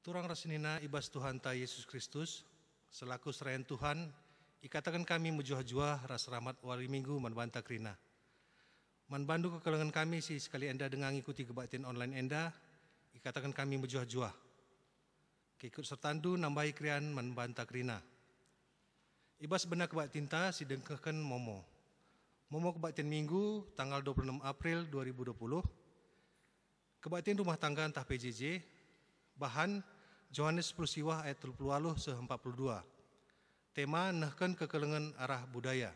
Turang rasinina ibas Tuhan ta Yesus Kristus, selaku serayan Tuhan, ikatakan kami menjuah-juah ras rahmat wali minggu manbanta krina. Manbandu kekelengan kami si sekali enda dengan ikuti kebaktian online enda, ikatakan kami menjuah-juah. Keikut sertandu nambahi krian manbanta krina. Ibas benar kebaktian ta si dengkakan Momo. Momo kebaktian minggu tanggal 26 April 2020. Kebaktian rumah tangga entah PJJ, bahan Yohanes 10 siwah ayat 30 se-42. Tema nahkan kekelengan arah budaya.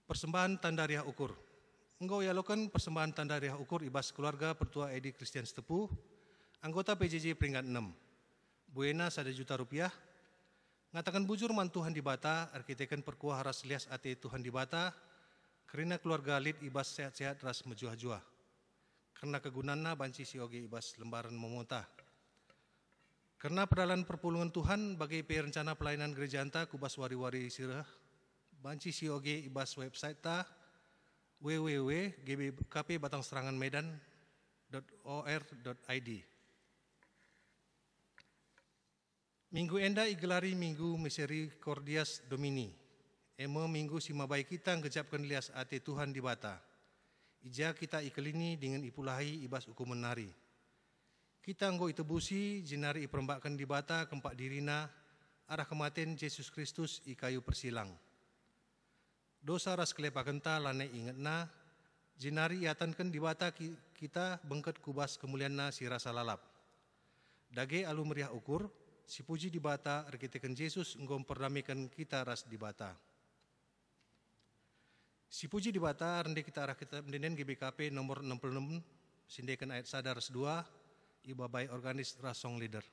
Persembahan tanda riah ukur. Engkau yalokan persembahan tanda riah ukur ibas keluarga Pertua Edi Christian Setepu, anggota PJJ peringkat 6. Buena 1 juta rupiah. Ngatakan bujur man Tuhan di Bata, arkitekan perkuah ras lias ate Tuhan di Bata, kerana keluarga lid ibas sehat-sehat ras mejuah-juah. Karena kegunaanna banci si oge ibas lembaran memontah. Karena pedalan perpulungan Tuhan bagi rencana pelayanan gereja anta kubas wari-wari sirah, banci si oge ibas website ta www.gbkpbatangseranganmedan.or.id. Minggu enda igelari Minggu Misericordias Domini. Emo minggu simabai kita ngejapkan lias ate Tuhan di Bata. Ija kita ikelini dengan ipulahi ibas hukum menari. Kita nggo itebusi jenari iperembakkan di Bata kempak dirina arah kematian Yesus Kristus i kayu persilang. Dosa ras kelepakenta lane ingatna jenari iatankan di Bata kita bengket kubas kemulianna si rasa lalap. Dage alu meriah ukur si puji di Bata arkitekan Yesus nggo perdamaikan kita ras di Bata. Si puji di Bata rendah kita arah kita mendenen GBKP nomor 66 sindekan ayat sadar 2 ibabai organis rasong leader.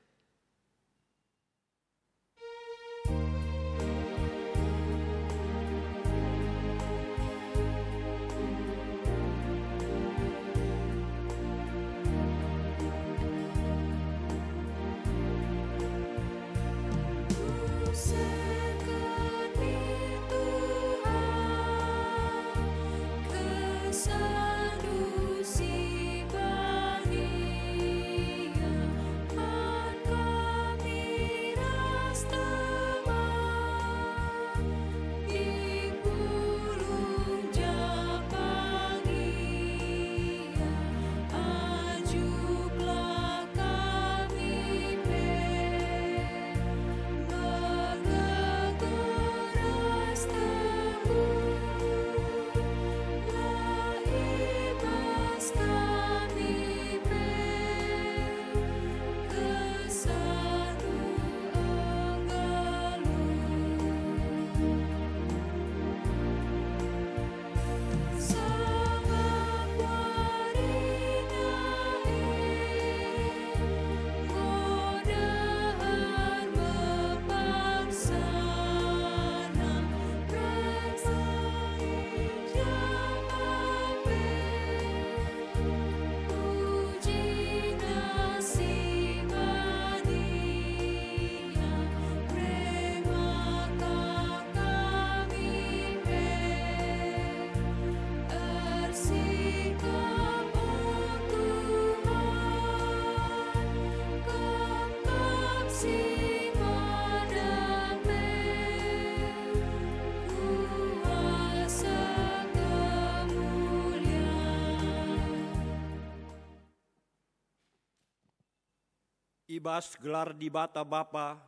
Ibas gelar di Bata Bapa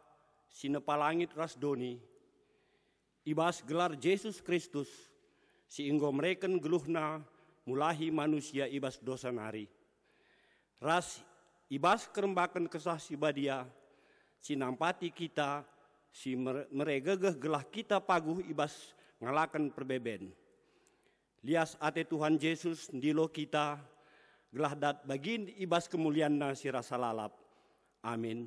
sinepa langit ras doni. Ibas gelar Yesus Kristus si inggo mereken geluhna mulahi manusia ibas dosa nari. Ras ibas kerembakan kesah si badia si nampati kita si meregegeh gelah kita paguh ibas ngalakan perbeben. Lias ate Tuhan Yesus ndilo kita gelah dat bagin ibas kemulianna si rasa lalap. Amin.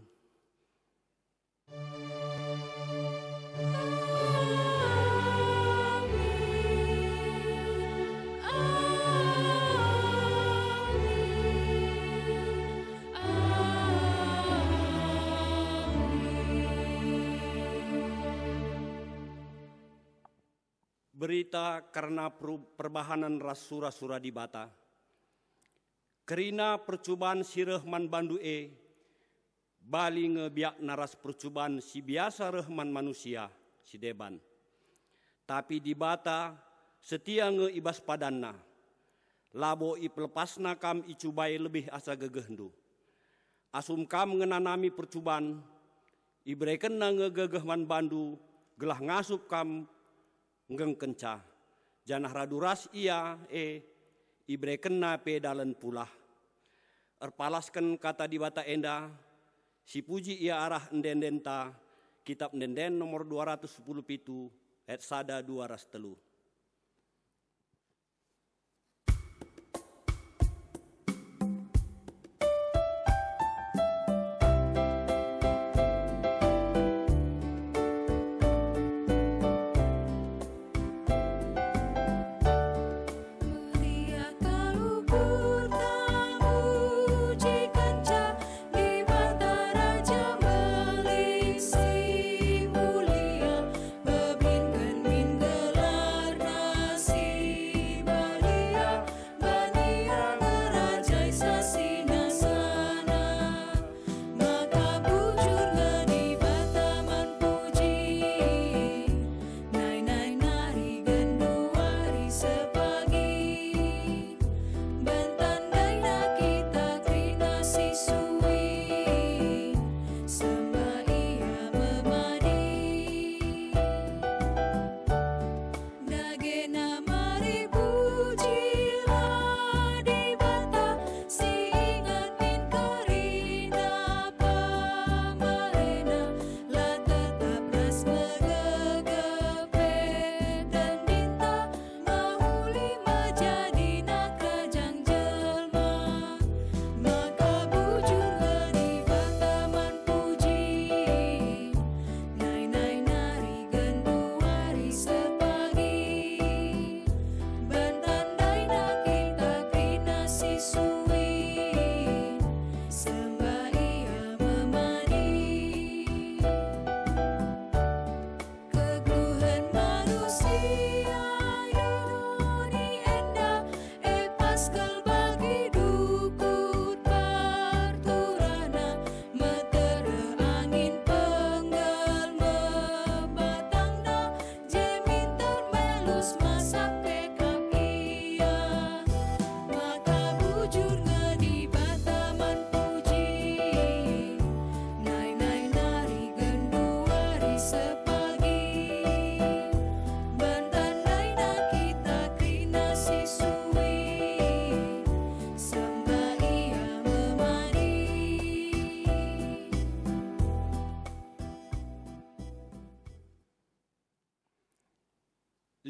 Berita karena perbahanan ras sura-sura di Bata. Kerina percobaan si Rahman bandu bali ngebiak naras percobaan si biasa Rahman manusia si deban. Tapi di bata setia ibas padanna. Labo lepasna kam icubai lebih asa gegehndu. Asum kam ngenanami percobaan ibreken na ngegegeh man bandu gelah ngasup kam ngeng kenca. Janah raduras ia ibreken na pedalen pulah. Erpalaskan kata di bata enda si puji ia arah endendenta kitab endenden nomor 210 pitu ayat sada 203.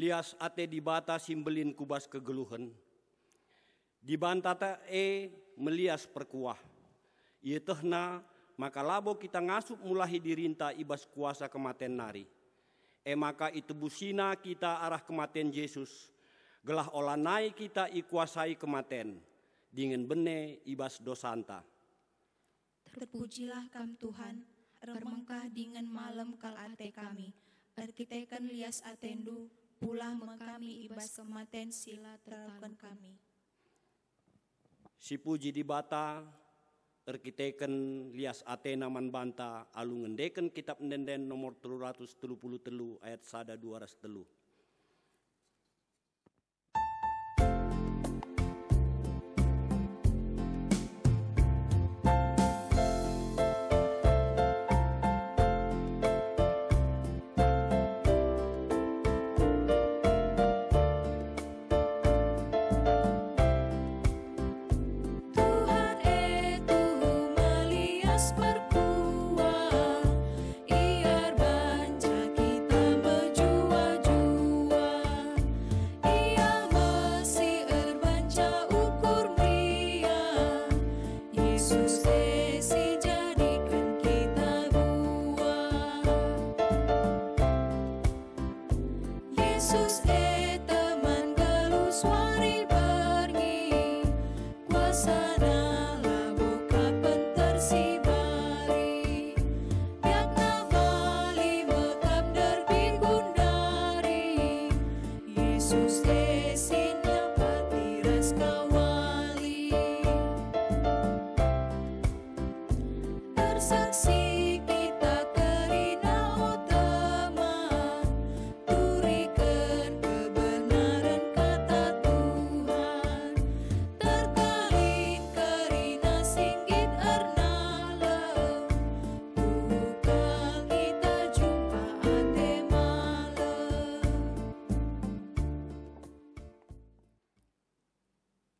Lias ate di bata simbelin kubas kegeluhan. Di bantata melias perkuah. Ia tehna maka labo kita ngasup mulahi dirinta ibas kuasa kematian nari. Maka itu busina kita arah kematian Yesus. Gelah olanai kita ikuasai kematian. Dingin bene ibas dosanta. Terpujilah kam Tuhan. Remengkah dingin malam kal ate kami. Arkitekan lias atendu. Pulah mengkami ibas kematian sila terapkan kami. Si puji di bata, arkiteken lias atena man banta, alu ngendeken kitab nenden nomor 333 ayat sada 203.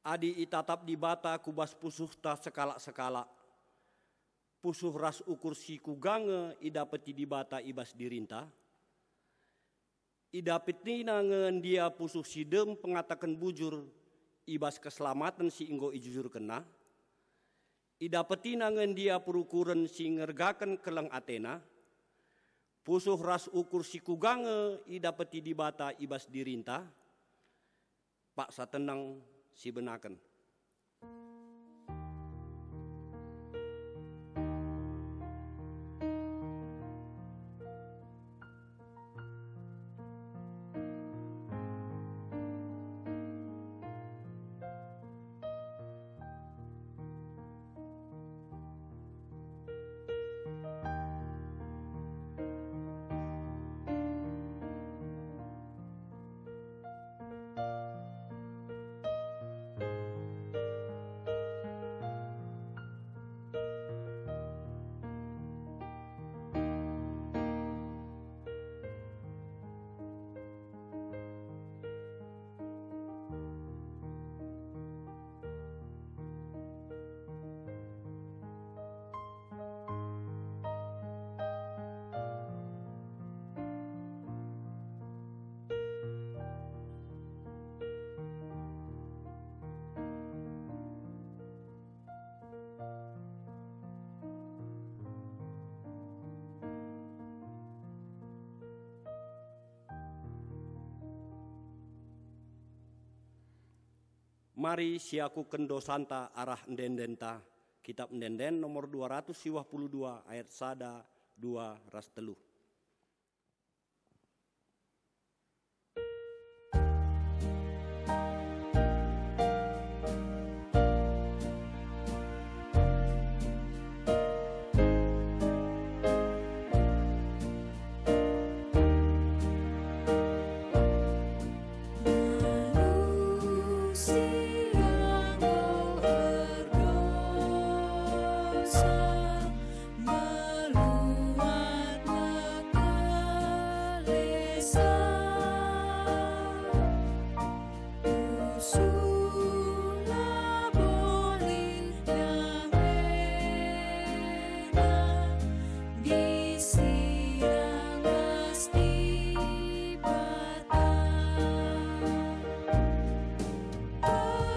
Adi itatap di bata kubas pusuh ta sekala-sekala. Pusuh ras ukur si kugange idapeti di bata ibas dirinta. Idapeti nangen dia pusuh si dem pengatakan bujur ibas keselamatan si inggo ijujur kena. Idapeti nangen dia perukuran si ngergakan keleng Athena. Pusuh ras ukur si kugange idapeti di bata ibas dirinta. Pak satenang si benaken. Mari siaku kendo santa arah ndendenta. Kitab Ndenden nomor 252 ayat 1, 2 ras telu. Oh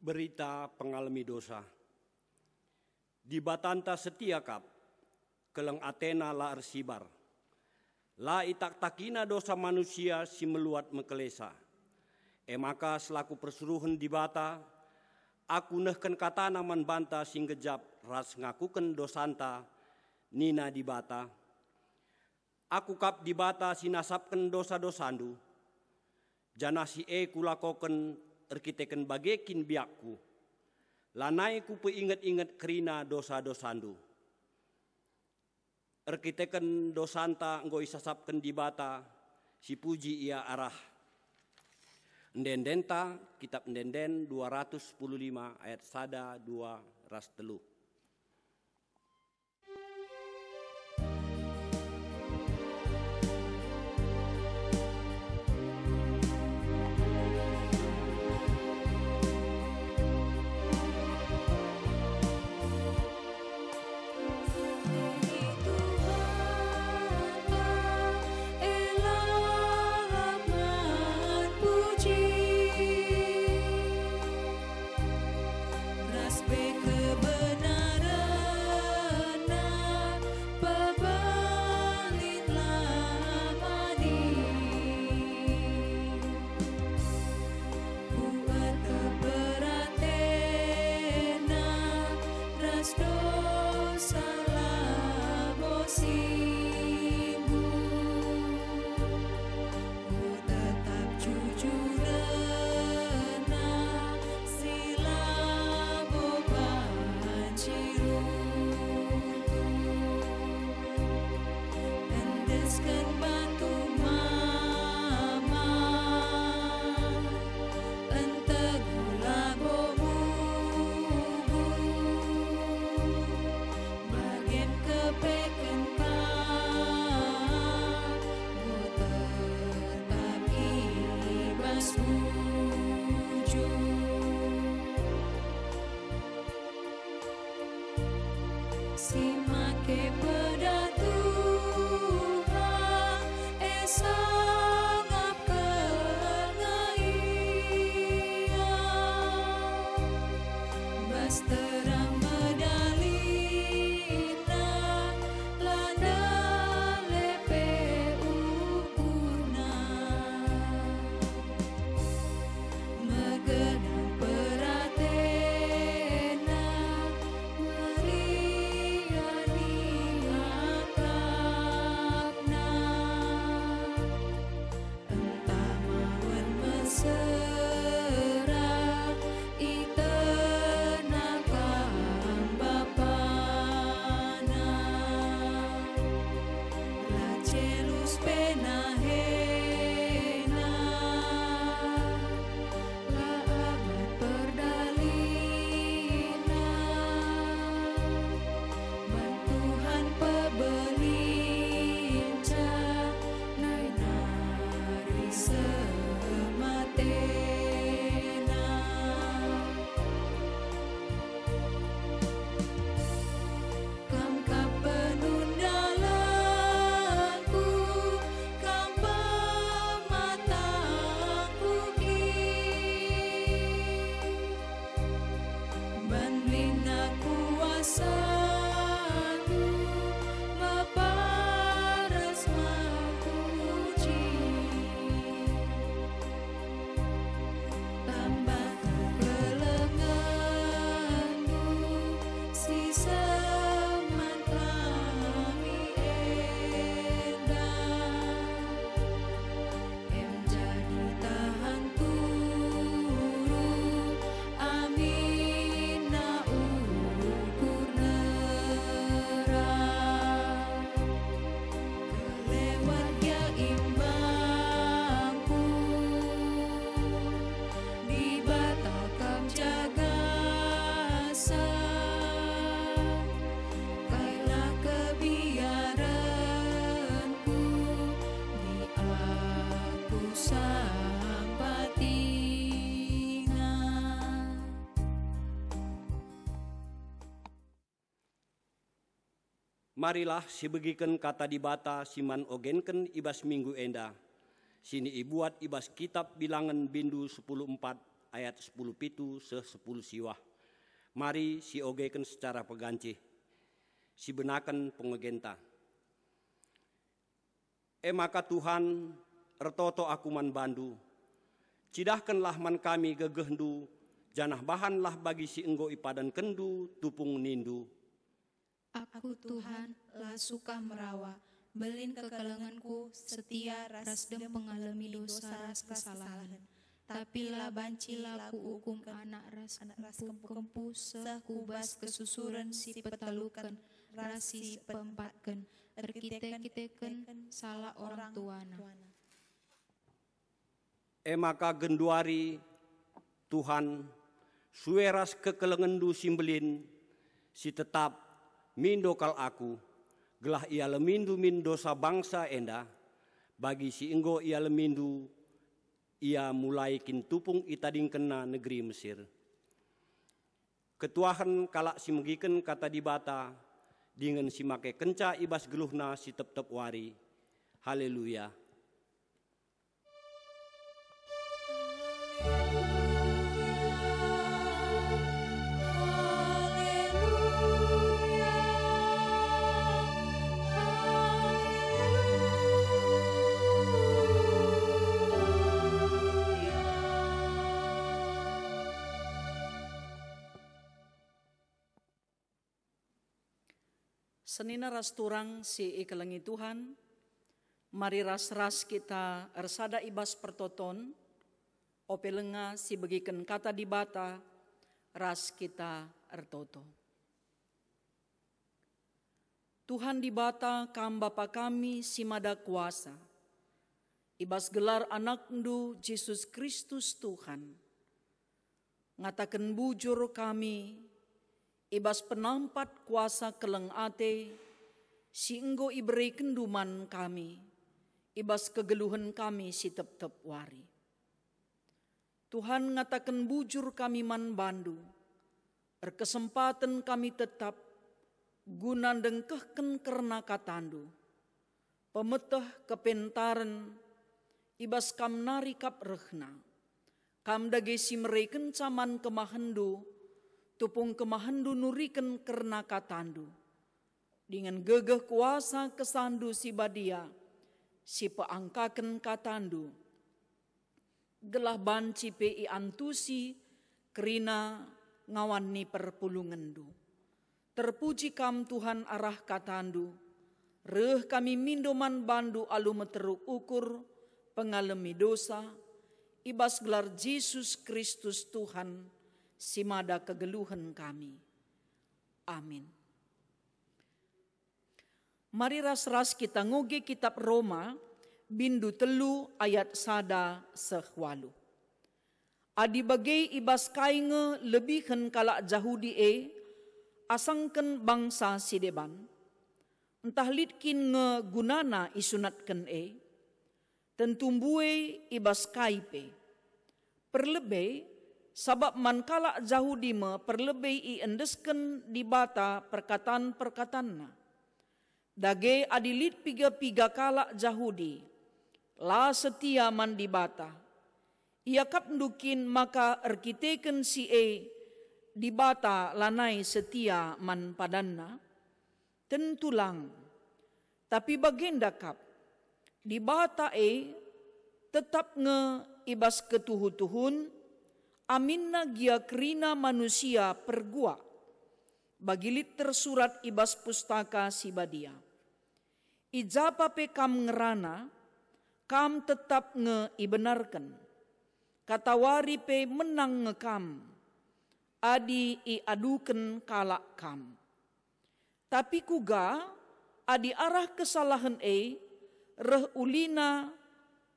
berita pengalami dosa. Di batanta setia kap, keleng Athena la ersibar. La itak takina dosa manusia si meluat mekelesa. Maka selaku persuruhan di bata, aku nehken kata naman banta sing gejap ras ngakuken dosanta nina di bata. Aku kap di bata sinasapken dosa-dosandu. Jana si kulakoken erkiteken bagekin biakku. Lanai ku peinget-inget kerina dosa-dosandu. Erkiteken dosanta nggo isasapken di bata si puji ia arah. Ndendenta kitab Ndenden 215 ayat 1, 2, ras 3. Marilah sibegiken kata di bata siman ogenken ibas minggu enda. Sini ibuat ibas kitab bilangan bindu 10:4 ayat 10 pitu se 10 siwah. Mari si ogeken secara pegancih, si benakan pengegenta. Maka Tuhan, ertoto aku man bandu, cidahkanlah man kami gegehndu, janah bahanlah bagi si enggo ipadan kendu, tupung nindu. Aku Tuhan lah suka merawa, belin kekelenganku setia rasdem mengalami dosa ras kesalahan. Tapi lah banci laku hukum anak ras kempu sekubas kesusuran si petelukan rasi pempatkan erkite-kiteken salah orang tuana. Maka genduari Tuhan sueras kekelengendu simbelin si tetap mindokal aku gelah ia lemindu min dosa bangsa enda bagi si enggo ia lemindu ia mulai kintupung itading kena negeri Mesir. Ketuahan kalak si megiken kata dibata dengan si make kenca ibas geluhna si tep-tep wari. Haleluya. Senina ras turang si ikelengi Tuhan, mari ras-ras kita ersada ibas pertoton, opelenga si begiken kata dibata, ras kita ertoto. Tuhan dibata kam Bapa kami si mada kuasa, ibas gelar anak ndu Yesus Kristus Tuhan, ngatakan bujur kami, ibas penampat kuasa keleng ate, si enggo iberi kenduman kami, ibas kegeluhan kami si tep-tep wari. Tuhan ngatakan bujur kami man bandu, erkesempatan kami tetap, guna dengkehken kerna katandu, pemeteh kepentaran, ibas kam nari kap rehna, kam dage si mereken caman kemahendu, tupung kemahendu nuriken kerna katandu. Dengan gegeh kuasa kesandu si badia, si peangkaken katandu. Gelah banci pei antusi, kerina ngawani perpulungendu. Terpuji kam Tuhan arah katandu, reh kami mindoman bandu alu meteruk ukur, pengalami dosa, ibas gelar Yesus Kristus Tuhan, si mada kegeluhan kami. Amin. Mari ras-ras kita ngoge kitab Roma, bindu telu ayat sada sehwalu. Adi bagai ibas kainge lebihan kalak Jahudi asangken bangsa sideban. Entah litkin nge gunana isunatken tentumbue ibas kaipe. Perlebih sabab mankala Jahudi me perlebih i endesken di bata perkataan-perkataanna. Dage adilit piga-piga kalak Jahudi, la setia man di bata. Ia kap ndukin maka erkiteken si di bata lanai setia man padanna. Tentulang, tapi bagenda kap, di bata tetap nge ibas ketuhu-tuhun, aminna gia kerina manusia pergua, bagilit tersurat ibas pustaka si badia. Ijapa pe kam ngerana, kam tetap nge ibenarkan. Katawari pe menang ngekam, adi i aduken kalak kam. Tapi kuga, adi arah kesalahan reh ulina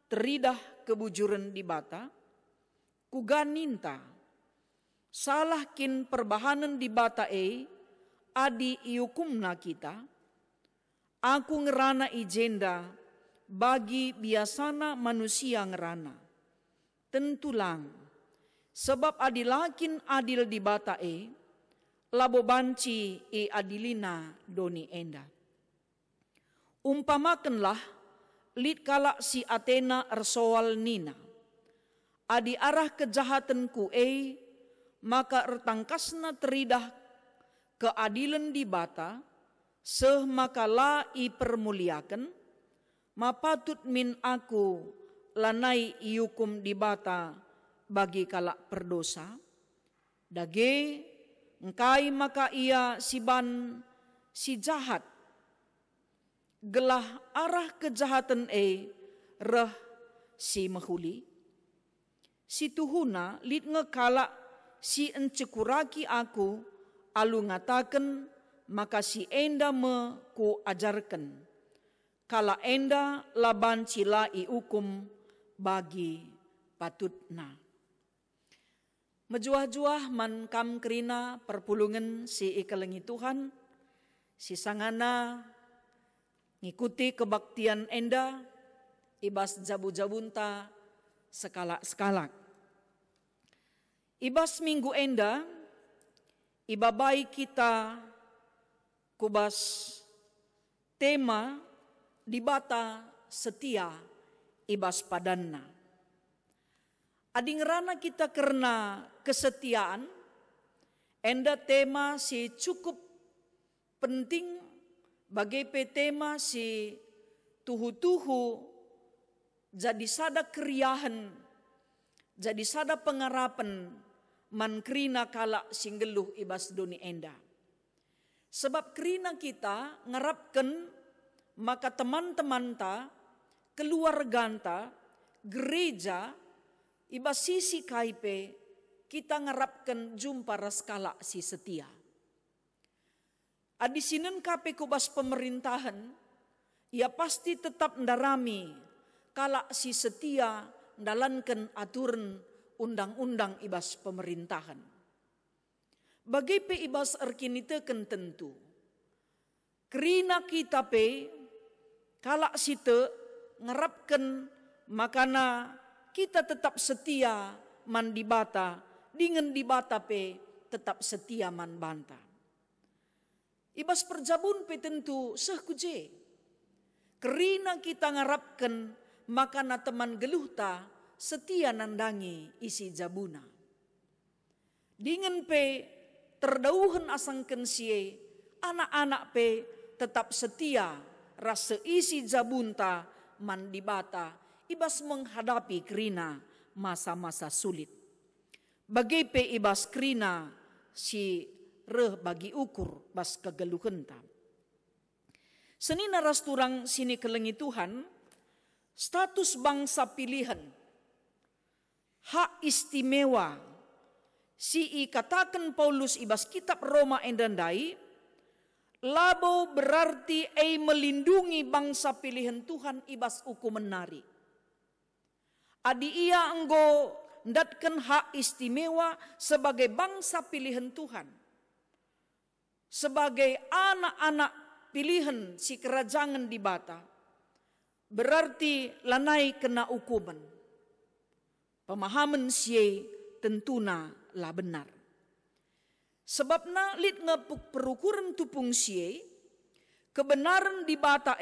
teridah kebujuran di bata, kuga ninta, salah kin perbahanan di bata adi iukumna kita, aku ngerana ijenda bagi biasana manusia ngerana. Tentulang, sebab adilakin adil di bata labo banci adilina doni enda. Umpamakanlah lit kalak si Athena ersoal nina. adi arah kejahatanku maka ertangkasna teridah keadilan di bata, seh maka la permuliakan, mapatut min aku lanai iukum di bata bagi kalak perdosa. Dage engkai maka ia siban si jahat, gelah arah kejahatan reh si mahuli. Si tuhuna lit ngekala si encekuraki aku, alu ngataken maka si enda me ku ajarkan. Kala enda laban cilai hukum bagi patutna. Mejuah-juah man kam kerina perpulungan si ikalengi Tuhan, si sangana ngikuti kebaktian enda, ibas jabu-jabunta sekala-sekala. Ibas minggu enda, ibabai kita kubas tema di bata setia ibas padanna. Adingrana kita karena kesetiaan, enda tema si cukup penting bagi tema si tuhu-tuhu jadi sada keriahan, jadi sada pengarapan man krina kala singgeluh ibas doni enda. Sebab krina kita ngarapkan maka teman-teman ta, keluarganta, gereja, ibas sisi kaipe kita ngarapkan jumpa raskala si setia. Adisinen kape kubas pemerintahan, ia pasti tetap ndarami kala si setia ndalankan aturan undang-undang ibas pemerintahan. Bagi pe ibas erkinitekan tentu. Kerina kita pe kala site ngarapkan makana kita tetap setia man dibata, dengan dibata pe tetap setia man banta. Ibas perjabun pe tentu sehkuje. Kerina kita ngarapkan makana teman geluhta setia nandangi isi jabuna. Dengan pe terdauhan asangken sie, anak-anak pe tetap setia rasa isi jabunta man dibata, ibas menghadapi kerina masa-masa sulit. Bagi pe ibas kerina si reh bagi ukur bas kegeluhenta. Senina rasturang sini kelengi Tuhan, status bangsa pilihan, hak istimewa, si katakan Paulus ibas kitab Roma endandai, labo berarti melindungi bangsa pilihan Tuhan ibas uku menari. Adi ia enggo ndatkan hak istimewa sebagai bangsa pilihan Tuhan. Sebagai anak-anak pilihan si kerajaan di bata, berarti lanai kena hukuman. Pemahaman sie tentuna lah benar. Sebabna lit ngepuk perukuran tupung sie, kebenaran di bata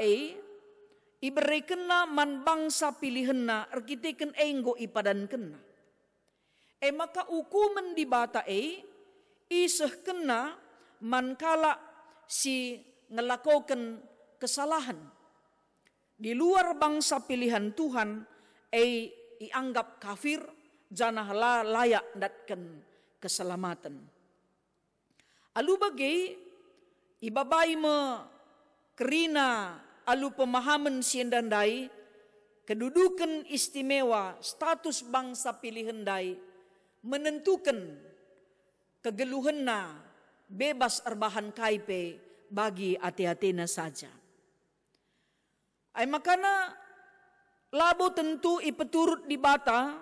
iberekena man bangsa pilihanna arkiteken enggo ipadan kena. Maka hukuman di bata iseh kena man kala si ngelakukan kesalahan. Di luar bangsa pilihan Tuhan ianggap kafir, janah layak datkan keselamatan. Alu bagi ibabai me kerina alu pemahaman siendandai kedudukan istimewa status bangsa pilihan dai menentukan kegeluhanna bebas erbahan kaipe bagi ati-atina saja. Makana labo tentu ipeturut di bata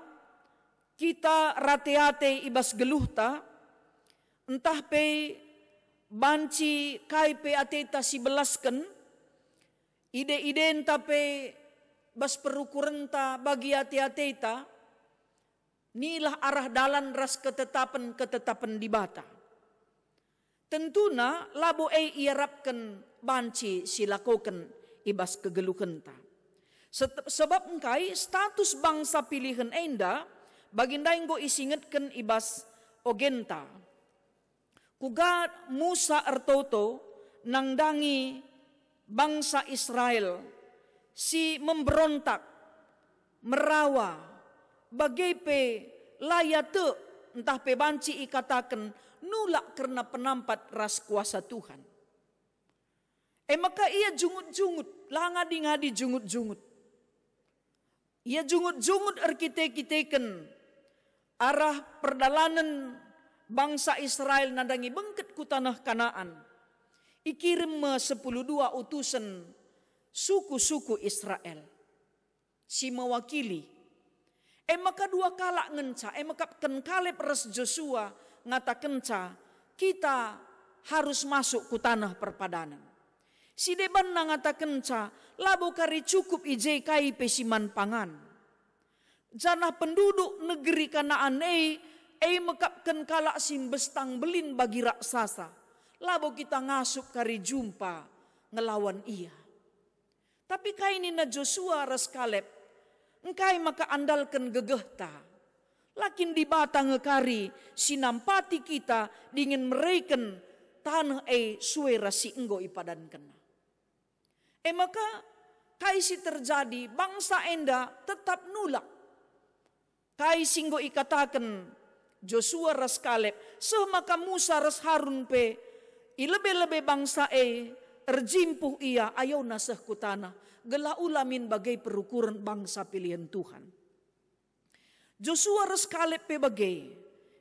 kita rate-ate ibas geluhta entah pe banci kaipe ateta si belasken ide-ide entah pe bas perukurenta bagi ati-ateta nilah arah dalan ras ketetapan di bata. Tentuna labo iarapkan banci silakoken ibas kegeluhenta. Sebab engkai status bangsa pilihan enda baginda inggo isingetken ibas ogenta. Kuga Musa ertoto nangdangi bangsa Israel si memberontak, merawa, bagaipe layate entah pe banci ikatakan nulak karena penampat ras kuasa Tuhan. Maka ia jungut-jungut, langadi-ngadi jungut-jungut. Ia jungut-jungut erkite-kiteken arah perdalanan bangsa Israel nadangi bengket ku tanah Kanaan. Ikirim 12 utusan suku-suku Israel. Si mewakili. Maka dua kala ngenca. Maka ken Kaleb res Joshua ngatakenca kita harus masuk ku tanah perpadanan. Si deban ngatakenca labo kari cukup ije kai pesiman pangan. Janah penduduk negeri Kanaan mekapken kala simbestang belin bagi raksasa. Labo kita ngasup kari jumpa ngelawan ia. Tapi kaini na Joshua ras Kaleb, engkai maka andalkan gegehta. Lakin di batang ngekari sinampati kita dingin mereken tanah suera si enggo ipadan kena. Maka kaisi terjadi bangsa enda tetap nulak. Kaisi enggo ikatakan Joshua ras Kaleb, semaka Musa ras Harun pe ilebe-lebe bangsa terjimpuh ia ayo nasah ku tanah gela ulamin bagai perukuran bangsa pilihan Tuhan. Joshua ras Kaleb pe bagai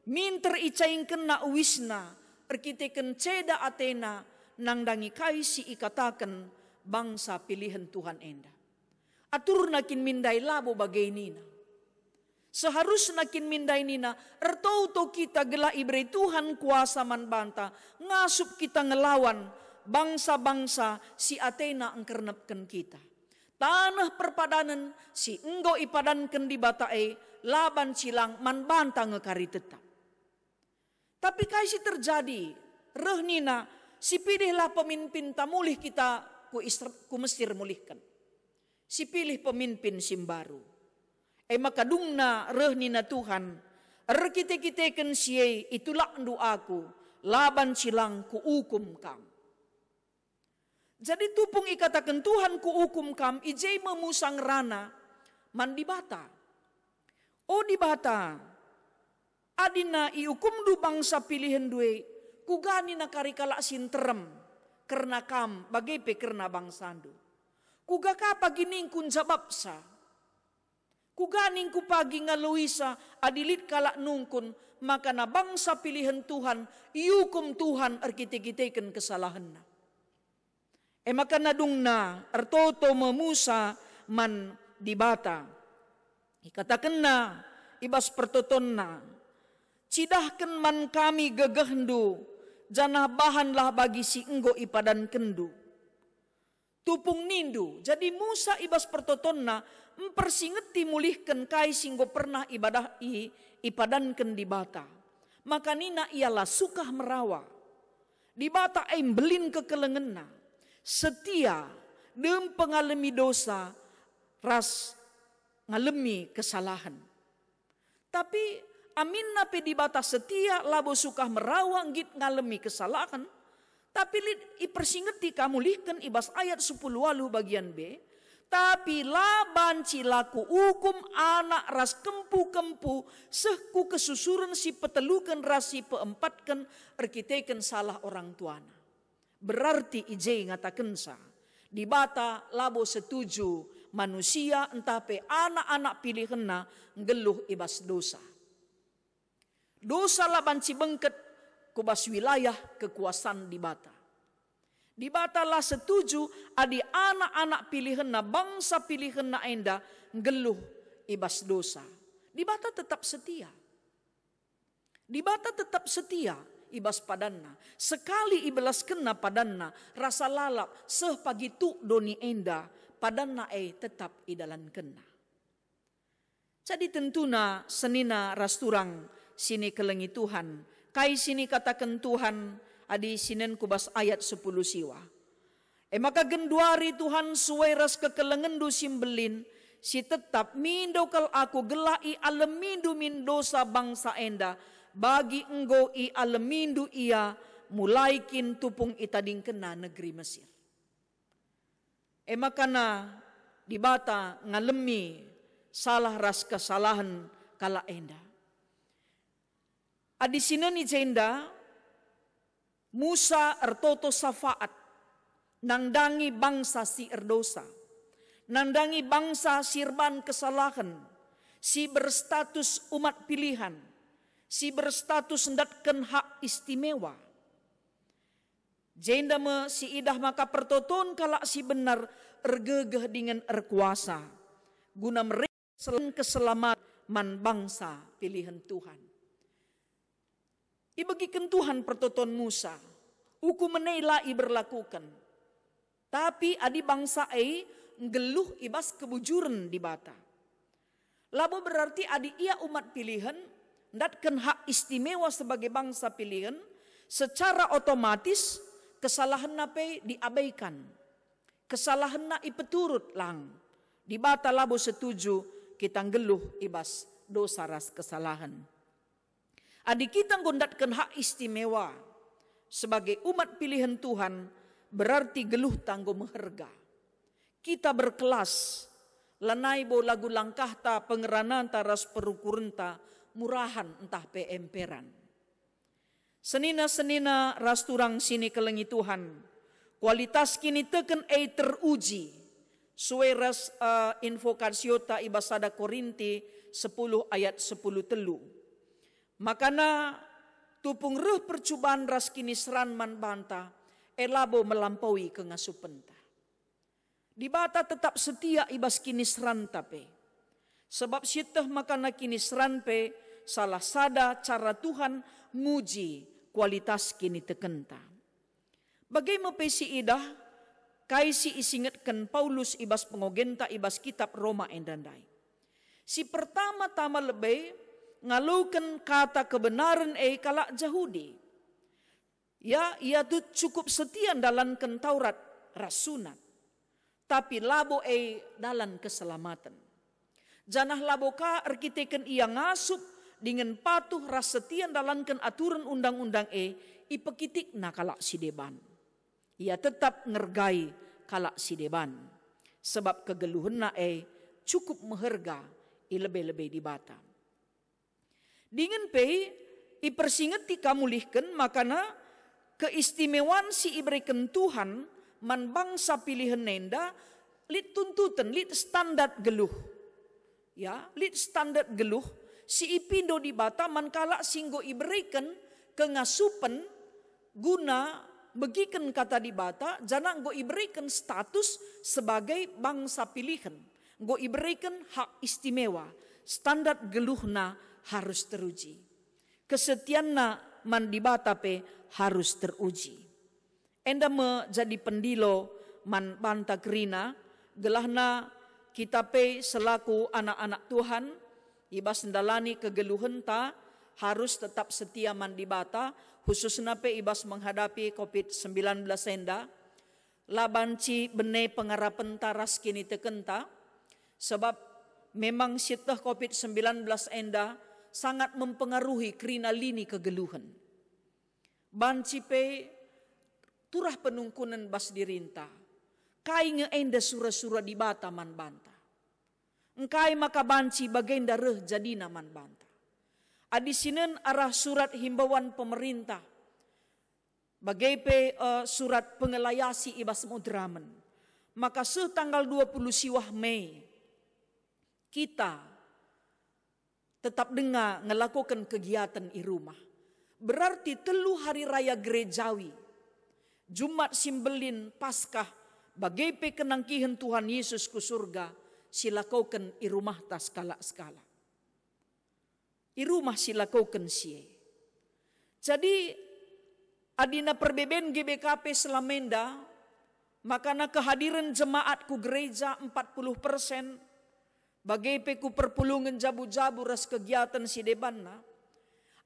minter icaing kena uwisna erkiteken ceda Atena nangdangi kaisi ikatakan bangsa pilihan Tuhan enda. Atur nakin mindai labo bagai nina. Seharusnya kin mindai nina ertauto kita gela ibre Tuhan kuasa man banta ngasup kita ngelawan bangsa-bangsa si Atena engkernepken kita. Tanah perpadanan si enggo ipadanken di batae laban cilang man banta ngekari tetap. Tapi kaisi terjadi reh nina si pilihlah pemimpin tamulih kita ku Mesir mulihkan. Si pilih pemimpin simbaru. Maka dungna reh nina Tuhan erkite-kiteken siye itulah doaku laban cilang ku hukum kam. Jadi tupung ikatakan Tuhan ku hukum kam ijai memusang rana man di bata. Oh di bata adina iukum du bangsa pilihan due kugani na karikala sinterem karena kam bagai pe karena bangsandu. Kuga ka pagining kun jababsa. Kuganing ku pagi ngaluisa adilit kalak nungkun maka na bangsa pilihan Tuhan iukum Tuhan erkite-kiteken kesalahan na. Maka nadungna ertoto memusa man dibata. Ikatakan na ibas pertoton na cidahkan man kami gegehdu janah bahanlah bagi si enggo ipadan kendu. Tupung nindu. Jadi Musa ibas pertoton na mempersingeti mulihkan kai singgo pernah ibadah ipadankan di bata. Maka nina ialah sukah merawa. Di bata belin kekelengenna. Setia dem pengalami dosa ras ngalemi kesalahan. Tapi amin nape di bata setia labo sukah merawa ngit ngalemi kesalahan. Tapi ipersingeti kamu lihkan ibas ayat 10 walu bagian B. Tapi laban cilaku hukum anak ras kempu-kempu sehku kesusuran si petelukan rasi peempatkan erkiteken salah orang tuana. Berarti ije ngatakan sa di bata labo setuju manusia entah pe anak-anak pilihanna ngeluh ibas dosa. Dosa laban cibengket kubas wilayah kekuasaan di bata. Di batalah setuju adi anak-anak pilihan na bangsa pilihan na enda ngeluh ibas dosa. Di bata tetap setia. Di bata tetap setia ibas padanna. Sekali ibelas kena padanna rasa lalap seh pagi tu doni enda padanna tetap idalan kena. Jadi tentuna senina rasturang sini kelengi Tuhan. Kai sini katakan Tuhan adi sinen kubas ayat 10 siwa. Maka genduari Tuhan suweras kekelengendu simbelin si tetap mindo kal aku gelai alemindu min dosa bangsa enda, bagi enggo i alemindu ia mulai kin tupung itading kena negeri Mesir. Makana di bata ngalemi salah ras kesalahan kala enda. Adi sineni jenda Musa ertoto safaat nangdangi bangsa si erdosa, nandangi bangsa sirban kesalahan, si berstatus umat pilihan, si berstatus ndatken hak istimewa. Jenda me si idah maka pertoton kala si benar ergegeh dengan erkuasa, guna mereka selain keselamat man bangsa pilihan Tuhan. Ibagikan Tuhan pertoton Musa, uku menelai berlakukan. Tapi adi bangsa ngeluh ibas kebujuran di bata. Labo berarti adi ia umat pilihan, ndatken hak istimewa sebagai bangsa pilihan, secara otomatis kesalahan nape diabaikan. Kesalahan na ipeturut lang. Di bata labo setuju kita ngeluh ibas dosa ras kesalahan. Adi kita ngondatkan hak istimewa sebagai umat pilihan Tuhan berarti geluh tanggo meherga. Kita berkelas, lanai bo lagu langkah ta pengeranan taras perukurenta murahan entah emperan. Senina-senina ras turang sini kelengi Tuhan, kualitas kini teken teruji. Sueras invokasiota ibasada Korinti 10 ayat 10 telu. Makana tupung reh percubaan ras kini seran man banta, elabo melampaui kengasupenta. Di bata tetap setia ibas kini seran tape. Sebab syitah makana kini seran pe, salah sada cara Tuhan muji kualitas kini tekenta. Bagaimana pesi idah, kaisi isingetkan Paulus ibas pengogenta ibas kitab Roma endandai. Si pertama-tama lebih ngalukan kata kebenaran kalak Yahudi. Ya, ia tu cukup setia dalankan Taurat rasunat. Tapi labo dalan keselamatan. Janah labo ka arkiteken ia ngasup dengan patuh ras setia dalankan aturan undang-undang ipekitik na kalak sideban. Ia tetap ngergai kalak sideban. Sebab kegeluhan na cukup meherga lebih-lebih di bata. Dengan ipersingeti kamulihkan makana keistimewaan si iberikan Tuhan man bangsa pilihan nenda lit tuntutan, lit standar geluh. Ya, lit standar geluh si ipindo di bata man kala singgo iberikan kengasupan guna begikan kata di bata jana go iberikan status sebagai bangsa pilihan. Go iberikan hak istimewa, standar geluhna harus teruji. Kesetianna man di bata pe harus teruji. Enda menjadi pendilo man banta kerina, gelahna kita pe selaku anak-anak Tuhan, ibas ndalani kegeluhan ta harus tetap setia man di bata, khususnya pe ibas menghadapi COVID-19 enda, labanci bene pengarapan taras kini tekenta, sebab memang sitah COVID-19 enda sangat mempengaruhi kerina lini kegeluhan. Banci pe turah penungkunan bas dirinta. Kai ngeenda sura-sura di bata man banta. Engkai maka banci bagenda reh jadina man banta. Adisinen arah surat himbauan pemerintah. Bagai pe surat pengelayasi ibas mudramen. Maka setanggal 20 siwah Mei kita tetap dengar ngelakukan kegiatan di rumah. Berarti telu hari raya gerejawi, Jumat Simbelin Paskah, bagai pe kenangkihan Tuhan Yesus ku surga, silakukan i rumah tas skala-skala. I rumah silakukan sie. Jadi adina perbeben GBKP Selamenda, makana kehadiran jemaat ku gereja 40%, bagai pe ku perpulungan jabu-jabu ras kegiatan si debanna,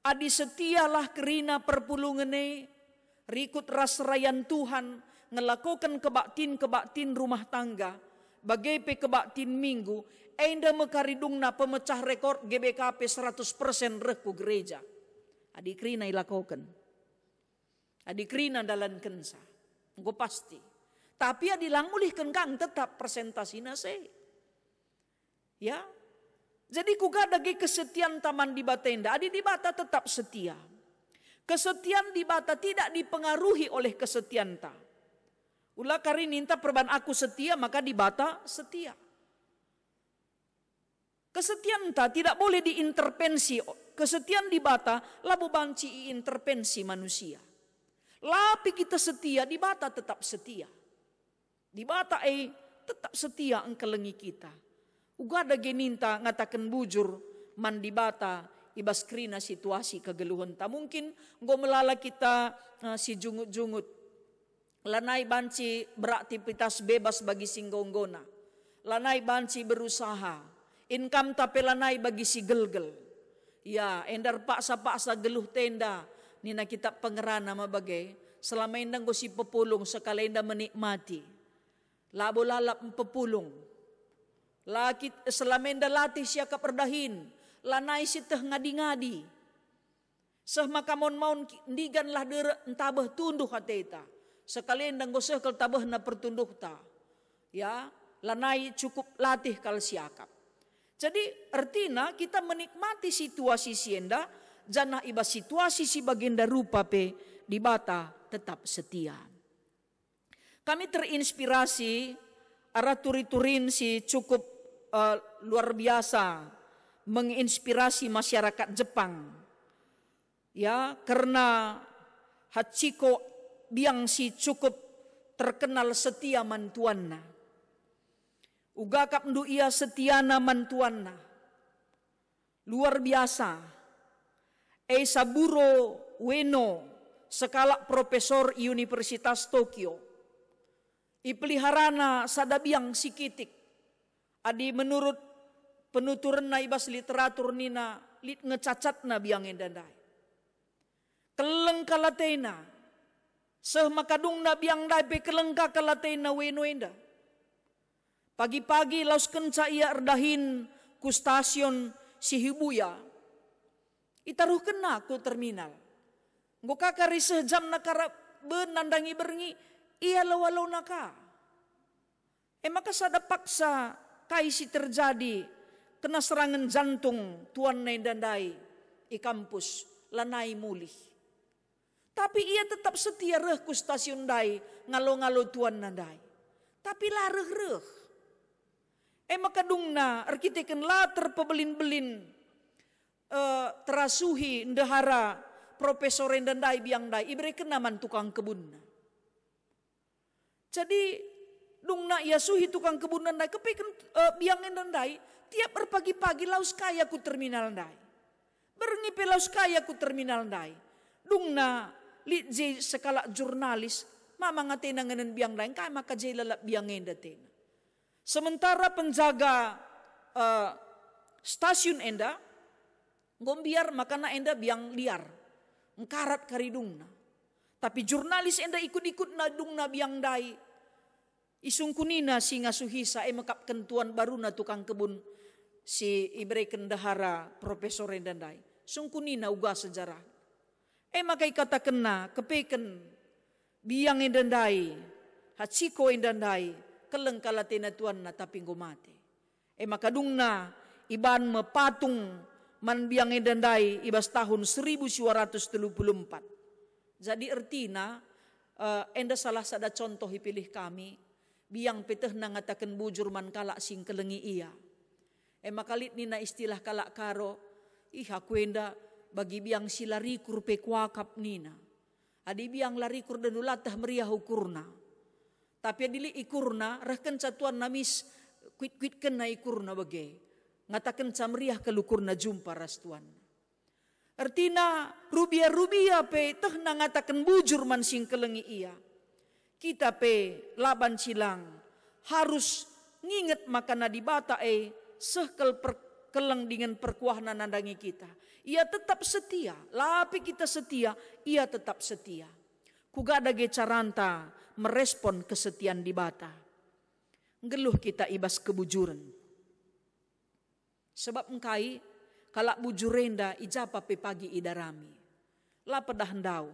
adi setialah kerina perpulungane rikut ras rayan Tuhan ngelakukan kebaktin rumah tangga bagai pe kebaktin minggu enda mekaridungna pemecah rekor GBKP 100% reh ku gereja. Adikrina ilakoken. Adikrina dalan kensa. Engko pasti. Tapi adilang mulihkeun kang tetap persentasina se. Ya. Jadi kugada ge kesetiaan taman di batenda. Adi di bata tetap setia. Kesetiaan di bata tidak dipengaruhi oleh kesetiaan ta. Ulah kari ninta perban aku setia maka di bata setia. Kesetiaan ta tidak boleh diintervensi. Kesetiaan di bata labu banci intervensi manusia. Lapi kita setia di bata tetap setia. Di bata tetap setia engkelengi kita. Uga ada geninta ngatakan bujur man di bata ibas krina situasi kegeluhan ta. Mungkin nggo melala kita si jungut-jungut. Lanai banci beraktivitas bebas bagi singgonggona. Lanai banci berusaha. Income tapi lanai bagi si gelgel. Ya, endar paksa-paksa geluh tenda. Nina kita pengerana mabagai. Selama endang go si pepulung sekali enda menikmati. Labo lalap pepulung. Selama enda latih siya kaperdahin. Lanai si teh ngadi-ngadi. Seh makamon maun ndiganlah dere entabah tunduh hateta. Sekali endang go sehkel tabah na pertunduh ta. Ya, lanai cukup latih kal siakap. Jadi artinya kita menikmati situasi sienda, janah iba situasi si bagenda rupa pe di bata tetap setia. Kami terinspirasi arah turi-turin si cukup luar biasa menginspirasi masyarakat Jepang. Ya, karena Hachiko biang si cukup terkenal setia mantuanna. Uga kapndu ia setiana mantuanna. Luar biasa. Saburo Ueno, sekala profesor Universitas Tokyo. Ipeliharana sadabiang sikitik. Adi menurut penuturan na ibas literatur nina lit ngecacat na biang endandai. Keleng kalatena. Seh makadung na biang dai pe kelengka kalatena Ueno enda. Pagi-pagi laus kenca ia erdahin ku stasiun si Hibuya. Itaruh kena ku terminal. Nggo kakari sejam nakara benandangi berngi ia lawalau naka. Maka sada paksa kaisi terjadi kena serangan jantung tuan nendandai i kampus lanai mulih. Tapi ia tetap setia reh ku stasiun dai ngalo-ngalo tuan nandai. Tapi lareh-reh. Maka dungna arkiteken latar pebelin-belin terasuhi ndahara profesor endandai biang dai ibre kenaman tukang kebunna. Jadi dungna ia suhi tukang kebun dai kepiken biang endandai tiap berpagi-pagi laus kaya ku terminal dai. Berngipe laus kaya ku terminal dai. Dungna litje sekala jurnalis mama ngatena ngenen biang dai kaya maka jay lalap biang endatena. Sementara penjaga stasiun enda ngombiar makana enda biang liar ngkarat karidungna. Tapi jurnalis enda ikut-ikut na dungna biang dai isungkunina si ngasuhisa makap kentuan baru na tukang kebun si ibre kendahara profesor enda dai sungkunina uga sejarah. Makai kata kena kepeken biang enda dai Hachiko enda dai keleng kalatena tuan na tapi ngomate. Makadungna iban mepatung man biang edandai ibas tahun 1934. Jadi artina enda salah sada contoh ipilih kami biang peteh nangataken bujur man kalak sing kelengi ia. Makalit nina istilah kalak karo aku enda bagi biang silarikur pe kuakap nina. Adi biang larikur dan ulatah meriah ukurna. Tapi adili ikurna rahkan catuan namis kuit-kuit kena ikurna bagai ngatakan camriah kelukurna jumpa rastuan. Artina rubia-rubia pe teh ngatakan bujur man sing kelengi ia. Kita pe laban cilang harus nginget makana di bata sehkel keleng dengan perkuahna nandangi kita. Ia tetap setia, lapi kita setia, ia tetap setia. Kuga dage caranta merespon kesetiaan di bata. Ngeluh kita ibas kebujuran. Sebab engkai kalak bujurenda ijapa pe pagi idarami. La pedah ndau.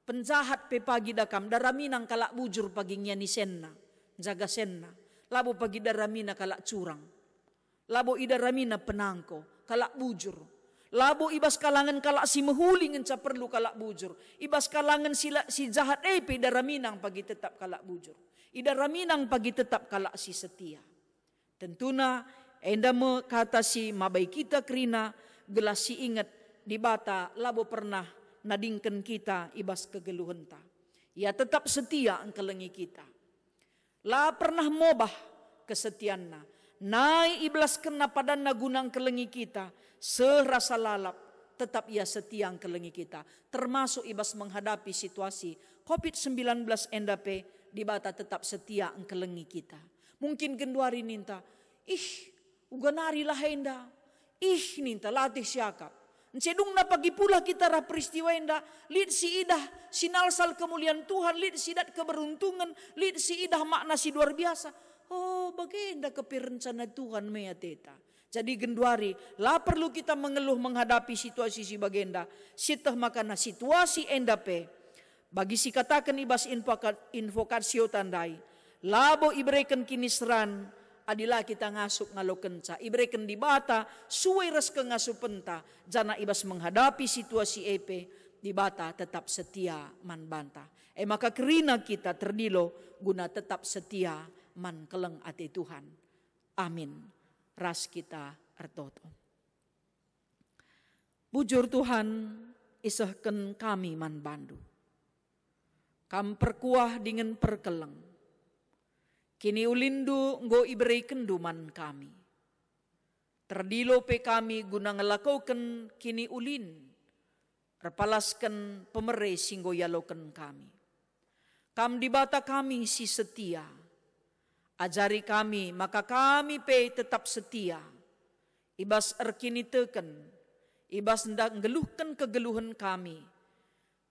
Penjahat pe pagi dakam daraminang kalak bujur pagi nyani senna. Jaga senna. Labo pagi daramina kalak curang. Labo idaramina penangko kalak bujur. Labo ibas kalangan kalak si mehuli ngenca perlu kalak bujur. Ibas kalangan si jahat pe daraminang pagi tetap kalak bujur. Idaraminang pagi tetap kalak si setia. Tentuna enda me kata si mabai kita kerina gelas si ingat di bata labo pernah nadingken kita ibas kegeluhenta. Ia tetap setia engkelengi kita. La pernah mobah kesetianna. Nai iblas kena pada nagunang kelengi kita. Serasa lalap tetap ia setia engkelengi kita. Termasuk ibas menghadapi situasi COVID-19 endape di bata tetap setia engkelengi kita. Mungkin genduari ninta, uganari lah enda. Ninta latih siakap. Encedung na pagi pula kita ra peristiwa enda. Lid si idah sinalsal kemuliaan Tuhan. Lid si idat keberuntungan. Lid si idah makna si luar biasa. Oh bagenda kepirencana Tuhan mea teta. Jadi genduari lah perlu kita mengeluh menghadapi situasi si bagenda. Sitah makana situasi endape. Bagi si katakan ibas invokasio tandai. Labo ibreken kinisran adilah kita ngasup ngalokenca. Ibreken di bata suwe res ke ngasup penta. Jana ibas menghadapi situasi epe di bata tetap setia man banta. Maka kerina kita terdilo guna tetap setia man keleng ate Tuhan. Amin. Ras kita ertoto. Bujur Tuhan isahken kami man bandu. Kam perkuah dengan perkeleng. Kini ulindu nggo ibrei kenduman kami. Terdilo pe kami guna ngelakaukan kini ulin. Repalaskan pemere singgo yaloken kami. Kam dibata kami si setia. Ajari kami maka kami pe tetap setia. Ibas erkini teken. Ibas ndak ngeluhkan kegeluhan kami.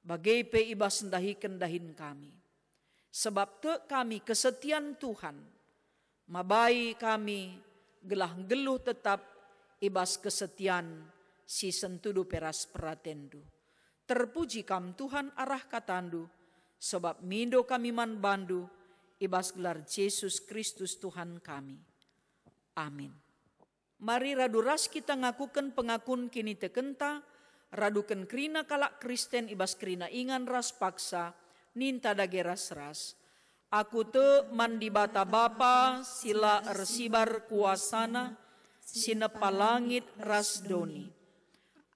Bagai pe ibas ndahiken dahin kami. Sebab te kami kesetiaan Tuhan. Mabai kami gelah geluh tetap ibas kesetiaan si sentudu peras peratendu. Terpuji kam Tuhan arah katandu. Sebab mindo kami man bandu ibas gelar Yesus Kristus Tuhan kami. Amin. Mari raduras kita ngakukan pengakun kini tekenta. Raduken kerina kalak Kristen ibas kerina ingan ras paksa ninta dageras ras. Aku te mandi bata bapa sila ersibar kuasana sinepa langit ras doni.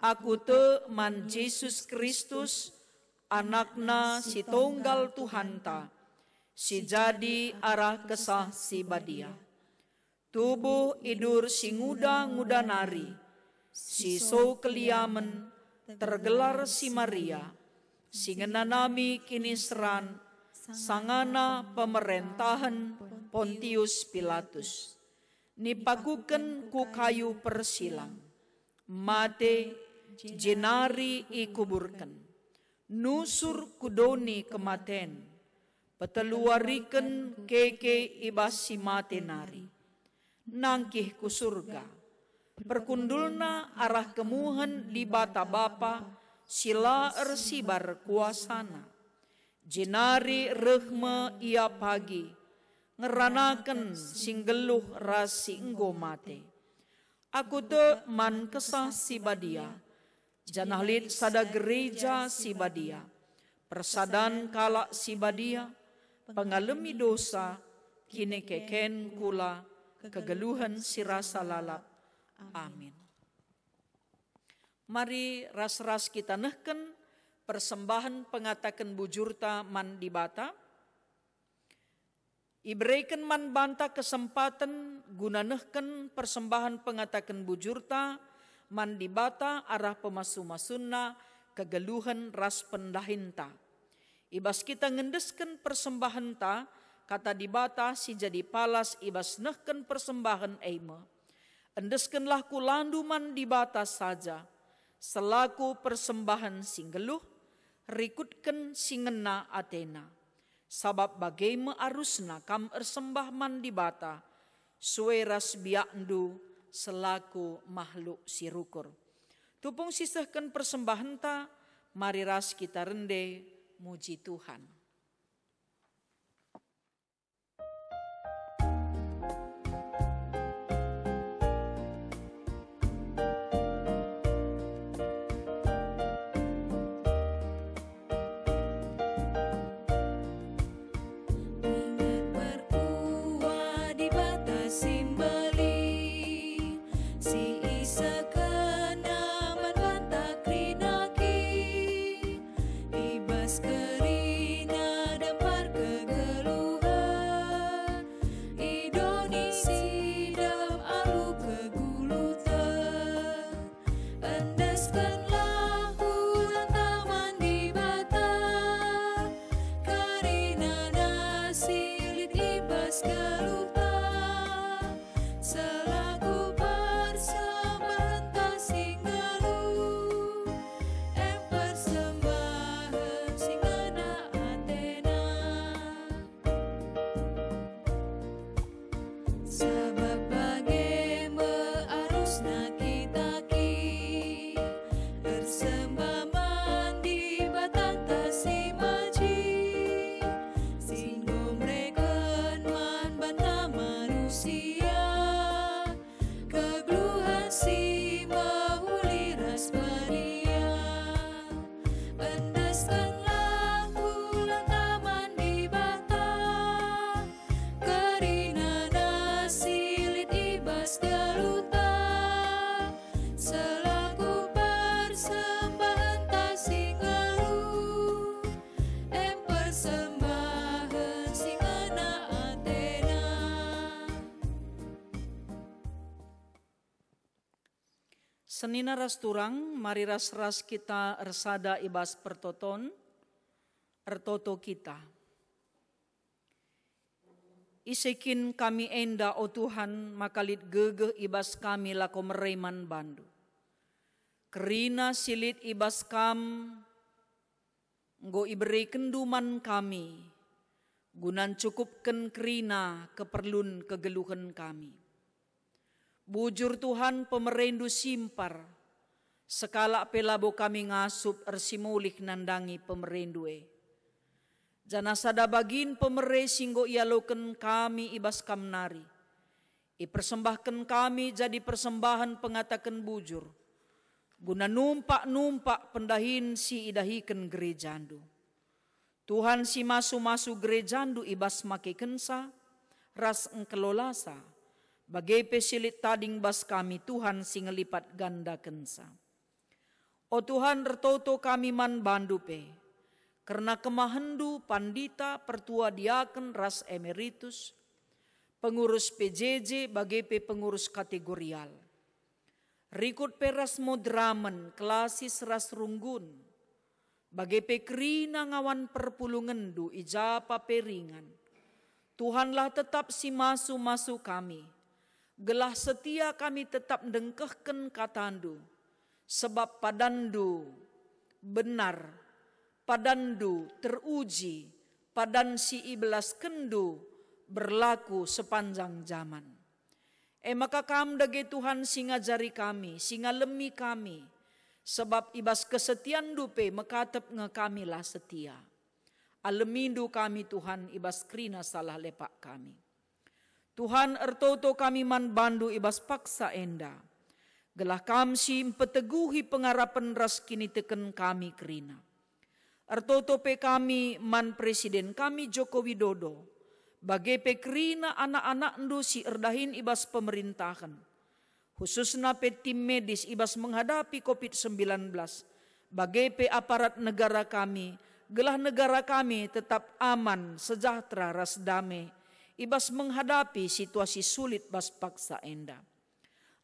Aku te man Yesus Kristus anakna si tunggal Tuhanta si jadi arah kesah si badia. Tubuh idur si nguda nari si so keliamen tergelar si Maria, si ngenanami kini seran, sangana pemerintahan Pontius Pilatus. Nipakuken ku kayu persilang, mate jenari ikuburken, nusur kudoni kematen, peteluariken keke ibas si mate nari, nangkih ku surga. Perkundulna arah kemuhan di bata bapa sila ersibar kuasana. Jenari rehme ia pagi ngeranaken singgeluh rasi enggo mate. Aku te man kesah si badia. Janahlit sada gereja si badia. Persadan kalak si badia. Pengalami dosa kini keken kula kegeluhan si rasa lalap. Amin. Mari ras-ras kita nehken persembahan pengatakan bujurta man dibata. Ibreiken man banta kesempatan guna nehken persembahan pengatakan bujurta man dibata arah pemasu-masunna kegeluhan ras pendahinta. Ibas kita ngendesken persembahan ta kata dibata si jadi palas ibas nehken persembahan eime. Endeskenlah kulanduman di batas saja, selaku persembahan singgeluh, rikutken singena Athena. Sabab bagai arusna kam ersembah man di bata, sueras biakndu selaku makhluk sirukur. Tupung sisahkan persembahan ta, mari ras kita rende muji Tuhan. Senina ras turang, mari ras kita ersada ibas pertoton, ertoto kita. Isekin kami enda o Tuhan, makalit gegeh ibas kami lako mereman bandu. Kerina silit ibas kam, nggo iberi kenduman kami, gunan cukupkan kerina keperlun kegeluhan kami. Bujur Tuhan pemerendu simpar, sekala pelabo kami ngasup ersimulik nandangi pemerendue. Jana sada bagin pemere singgo ialoken kami ibas kamnari. Ipersembahkan kami jadi persembahan pengatakan bujur. Guna numpak pendahin si idahiken gerejandu. Tuhan si masu gerejandu ibas make kensa, ras engkelolasa. Bagai pesilit tading bas kami Tuhan singelipat ganda kensa. O Tuhan ertoto kami man bandupe, karena kemahendu pandita pertua diaken ras emeritus, pengurus PJJ bagai pengurus kategorial. Rikut peras modramen klasis ras runggun, bagai kerina ngawan perpulungendu ijapa peringan. Tuhanlah tetap si masu kami. Gelah setia kami tetap dengkehken katandu, sebab padandu benar, padandu teruji, padan si ibelas kendu berlaku sepanjang zaman. Maka kam dage Tuhan singa jari kami, singa lemi kami, sebab ibas kesetian dupe mekatep nge kami lah setia. Alemindu kami Tuhan ibas krina salah lepak kami. Tuhan ertoto kami man bandu ibas paksa enda. Gelah kamsi empeteguhi pengarapan ras kini teken kami kerina. Ertoto pe kami man presiden kami Joko Widodo. Bagai pe kerina anak-anak ndu si erdahin ibas pemerintahan. Khususna pe tim medis ibas menghadapi COVID-19. Bagai pe aparat negara kami. Gelah negara kami tetap aman, sejahtera, ras damai. Ibas menghadapi situasi sulit bas paksa enda.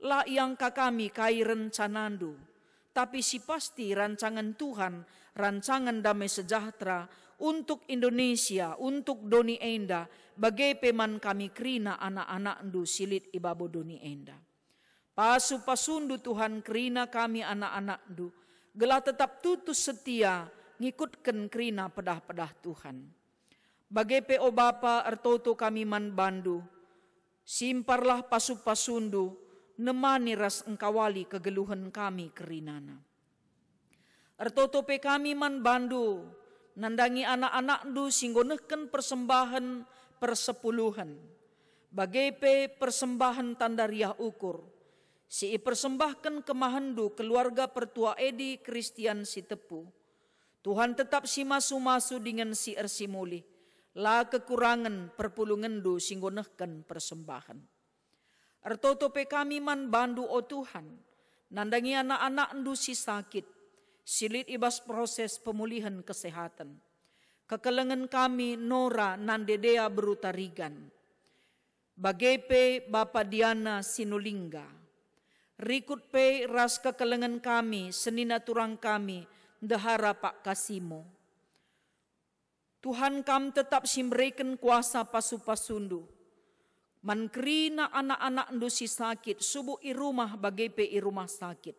La yang kami kai rencanandu, tapi si pasti rancangan Tuhan, rancangan damai sejahtera untuk Indonesia, untuk doni enda, bagai peman kami kerina anak-anak ndu silit ibabo doni enda. Pasundu Tuhan kerina kami anak-anak ndu, gelah tetap tutus setia, ngikutkan kerina pedah-pedah Tuhan. Bagai PO Bapa ertoto kami man bandu, simparlah pasundu, nemani ras engkawali kegeluhan kami kerinana. Ertotope kami man bandu, nandangi anak-anak du singgonehken persembahan persepuluhan. Bagepe persembahan tandariah ukur, si persembahkan kemahandu keluarga pertua Edi Kristian si tepu. Tuhan tetap si masu-masu dengan si ersimuli, la kekurangan perpulungan du singgonehken persembahan. Ertotope kami man bandu o Tuhan, nandangi anak-anak du si sakit, silit ibas proses pemulihan kesehatan. Kekelengan kami Nora nandedea berutarigan. Bagepe Bapa Diana Sinulingga. Rikut pe ras kekelengan kami senina turang kami dahara Pak Kasimo. Tuhan kam tetap simberikan kuasa pasu-pasundu. Mankrina anak-anak ndu si sakit subuh i rumah bagepe i rumah sakit.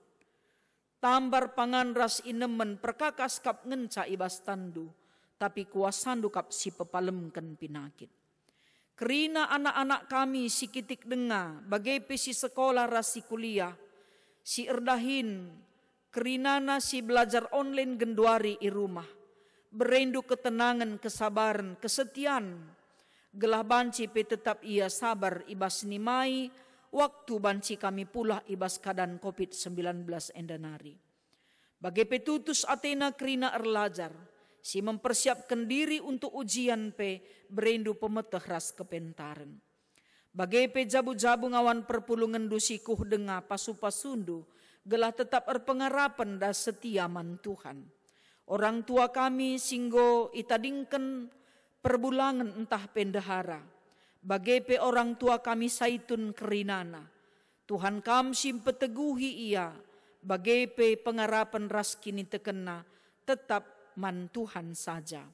Tambar pangan ras inemen perkakas kap ngenca ibas tandu, tapi kuasandu kap si pepalemken pinakit. Kerina anak-anak kami si kitik denga, bagepe si sekolah ras si kuliah, si erdahin, kerinana si belajar online genduari i rumah, berendu ketenangan, kesabaran, kesetiaan, gelah banci pe tetap ia sabar ibas nimai, waktu banci kami pula ibas keadaan COVID-19 endanari. Bagi petutus Athena kerina erlajar, si mempersiapkan diri untuk ujian pe berendu pemeteh ras kepentaran. Bagi pe jabu-jabu ngawan perpulungan dusikuh denga pasu-pasundu, gelah tetap erpengarapan dan setia man Tuhan. Orang tua kami singgo itadingken perbulangan entah pendahara. Bagepe orang tua kami saitun kerinana. Tuhan kam simpeteguhi ia. Bagepe pengarapan ras kini tekena. Tetap man Tuhan saja.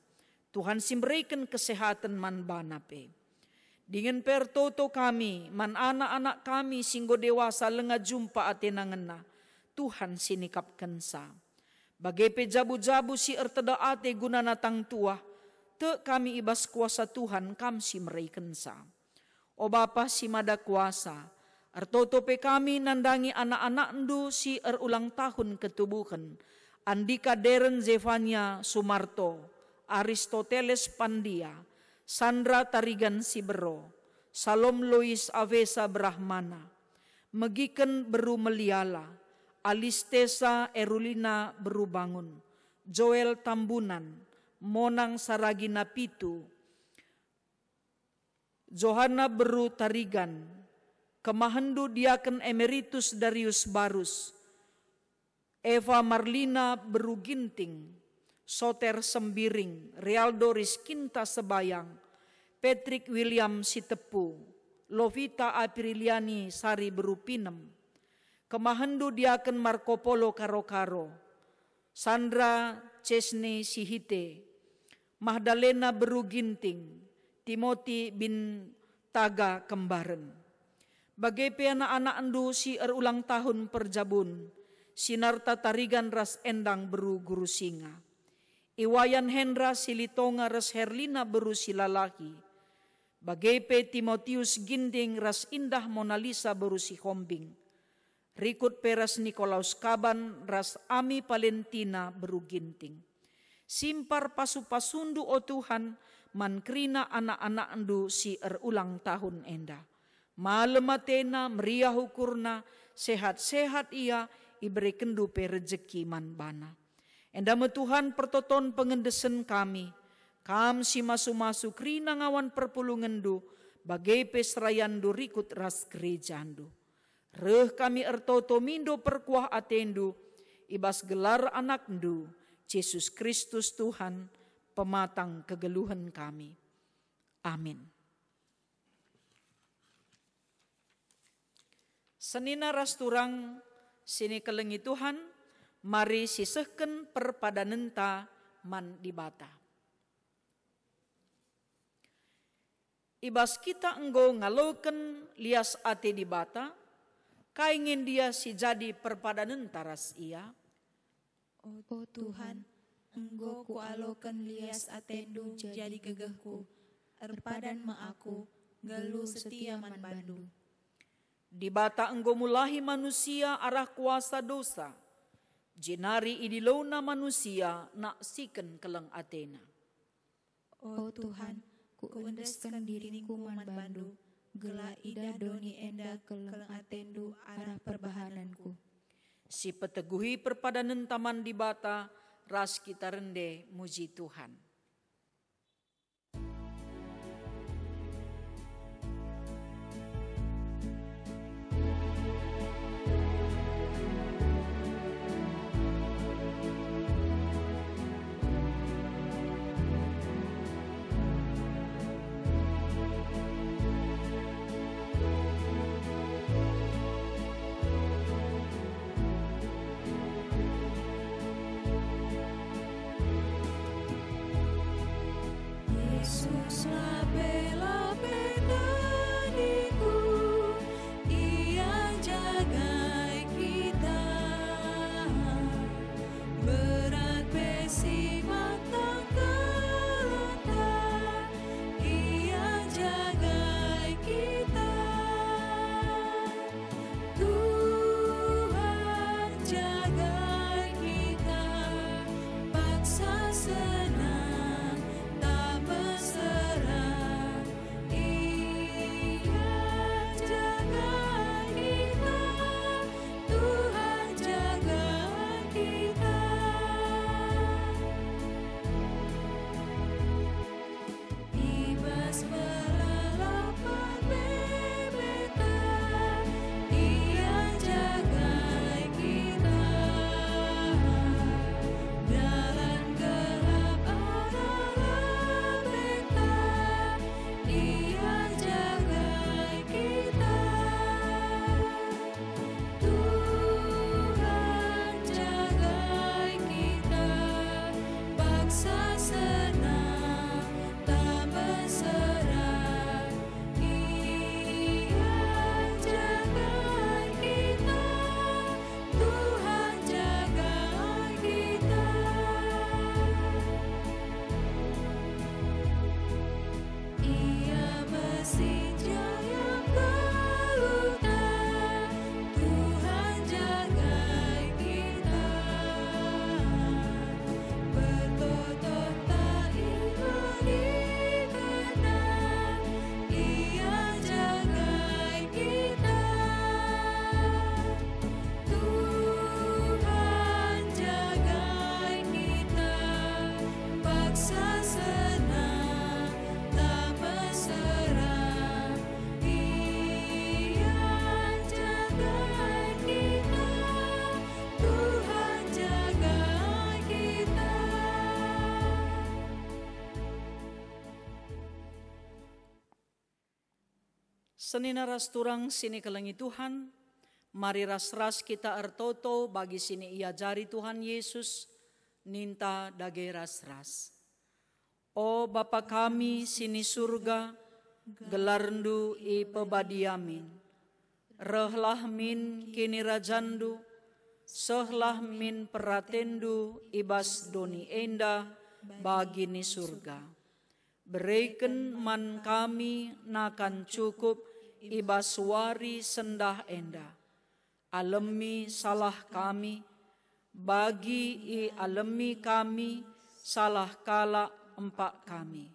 Tuhan simberikan kesehatan man banape. Dengan pertoto kami, man anak-anak kami singgo dewasa lenga jumpa atenangena. Tuhan sinikapkan sa. Bagepe jabu-jabu si erteda ate guna natang tua. Te kami ibas kuasa Tuhan kam si meraiken sa. O Bapa si mada kuasa, ertotope kami nandangi anak-anak ndu si erulang tahun ketubuhan, Andika Deren Zevania Sumarto, Aristoteles Pandia, Sandra Tarigan Sibero, Salom Lois Avesa Brahmana, Megiken Beru Meliala, Alistesa Erulina Beru Bangun, Joel Tambunan, Monang Saragina Pitu, Johanna Beru Tarigan, Kemahendu Diaken Emeritus Darius Barus, Eva Marlina Beru Ginting, Soter Sembiring, Realdo Rizkinta Sebayang, Patrick William Sitepu, Lovita Apriliani Sari Beru Pinem, Kemahendu Diaken Marco Polo Karo-Karo, Sandra Chesney Sihite, Magdalena Beru Ginting, Timothy bin Taga Kembaren. Bagepe anak-anak endu si erulang tahun perjabun, Sinarta Tarigan ras endang Beru Guru Singa. Iwayan Hendra Silitonga ras Herlina Beru Silalahi. Bagepe Timotius Ginting ras Indah Mona Lisa Beru si Hombing. Rikut peras Nikolaus Kaban ras Ami Valentina Beru Ginting. Simpar pasu-pasundu o Tuhan, mankrina anak-anak endu si erulang tahun enda. Malematena meriah ukurna, sehat-sehat ia, iberi kendu pe rezeki man bana. Enda me Tuhan pertoton pengendesen kami, kam si masu-masu krina ngawan perpulungendu, bagai pesrayandu rikut ras gerejandu. Reh kami ertoto mindo perkuah atendu, ibas gelar anakndu, Yesus Kristus Tuhan, pematang kegeluhan kami. Amin. Senina rasturang sini kelengi Tuhan, mari sisehken perpadanenta man dibata. Ibas kita enggo ngaloken lias ate dibata, kaingin dia si jadi perpadanenta ras ia. Oh Tuhan, enggo ku alokan lias atendu jadi gegehku, erpadan ma aku, gelu setia man bandu. Di bata enggo mulahi manusia arah kuasa dosa, jenari idilona manusia naksikan keleng atena. O Tuhan, ku endeskan diriku manbandu, gela ida doni enda keleng atendu arah perbahananku. Si peteguhi perpadanan taman di bata, ras kita rende muji Tuhan. Yesus lape-lape dadiku, Ia jagai kita. Berat besi batang kereta, Ia jagai kita. Tuhan jagai kita, paksa senang tak berserah. Ia jagai kita, Tuhan jagai kita. Ibas melalapan bebetan, Ia jagai kita. Jalan gelap adalah beta, Ia jagai kita. Tuhan jagai kita, paksa senang tak berserah. Ia jagai kita, Tuhan jagai kita. Ia mesin jaya pelutan, Tuhan jagai kita. Bertotot tak iman dikenal, Ia jagai kita. Tuhan jagai kita, paksa senang tak berserah. Ia jagai kita, Tuhan jagai kita. Senina ras turang sini kelengi Tuhan, mari ras-ras kita ertoto bagi sini ia jari Tuhan Yesus, ninta dage ras-ras. O Bapa kami sini surga, gelarndu i pebadiamin. Rehlah min kini rajandu, sehlah min peratendu ibas doni enda bagi ni surga. Berikan man kami nakan cukup ibas wari sendah enda. Alemi salah kami, bagi i alemi kami salah kala empak kami.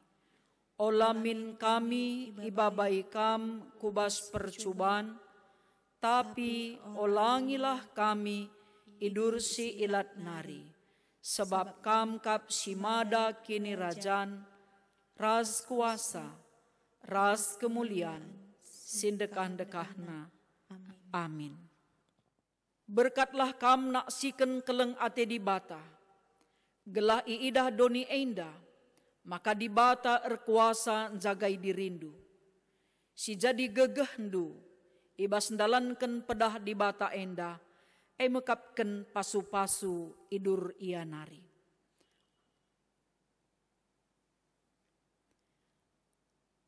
Olamin kami ibabai kam kubas percubaan, tapi olangilah kami idursi ilat nari. Sebab kam kap simada kini rajan, ras kuasa, ras kemuliaan, sindekah-dekahna. Amin. Berkatlah kam naksikan keleng ate di bata, gelah iidah doni enda, maka di bata erkuasa jagai dirindu. Si jadi gegehndu, ibas ndalanken pedah di bata enda, mekapken pasu-pasu idur ia nari.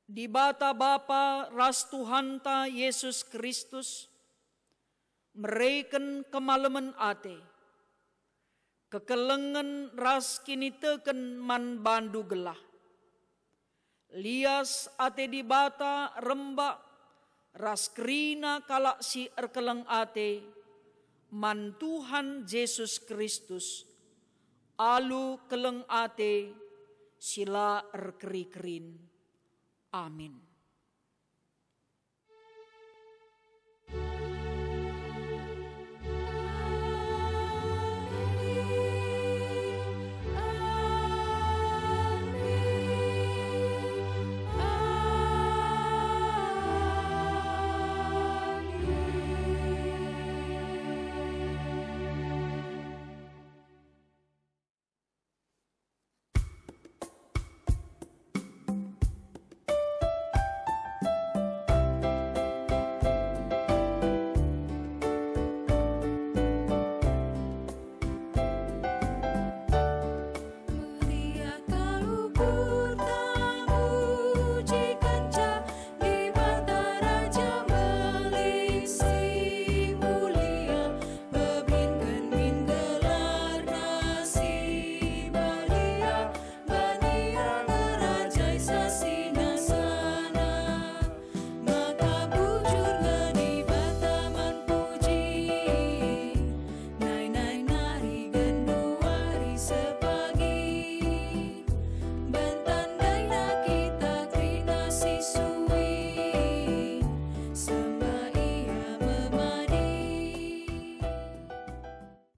Di bata Bapa ras Tuhanta Yesus Kristus, mereken kemalaman ate, kekelengan ras kini teken man bandu gelah. Lias ate di bata rembak, ras kerina kalak si erkeleng ate, man Tuhan Yesus Kristus, alu keleng ate, sila erkeri-kerin. Amin.